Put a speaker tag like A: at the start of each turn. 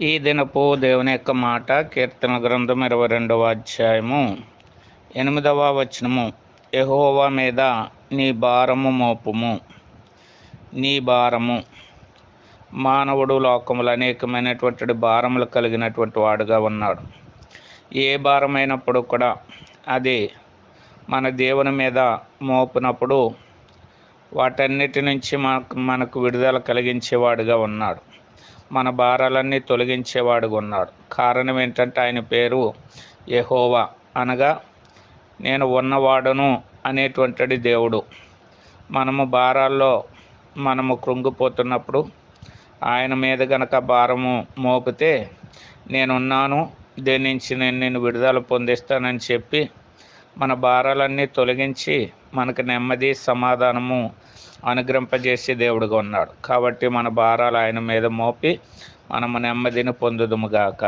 A: ఈ దినపు దేవుని యొక్క మాట కీర్తన గ్రంథం 22వ అధ్యాయము 8వ వచనము. యెహోవా మీద నీ భారము మోపుము. నీ భారము. మానవుడు లోకములు అనేకమైనటువంటి భారములు కలిగినటువంటి వాడుగా ఉన్నాడు. ఏ భారమైనప్పుడు కూడా అది మన దేవుని మీద మోపినప్పుడు వాటన్నిటి నుంచి మనకు విడుదల కలిగించేవాడుగా ఉన్నాడు. మన భారాలన్నీ తొలగించేవాడుగా ఉన్నాడు. కారణం ఏంటంటే ఆయన పేరు యెహోవా, అనగా నేను ఉన్నవాడును అనేటువంటిది దేవుడు. మనము భారాల్లో కృంగిపోతున్నప్పుడు ఆయన మీద గనక భారము మోపితే నేనున్నాను, దేని నుంచి నేను నిన్ను విడుదల పొందిస్తానని చెప్పి మన భారాలన్నీ తొలగించి మనకు నెమ్మది సమాధానము అనుగ్రహింపజేసే దేవుడుగా ఉన్నాడు. కాబట్టి మన భారాలు ఆయన మీద మోపి మనము నెమ్మదిని పొందుదుముగాక.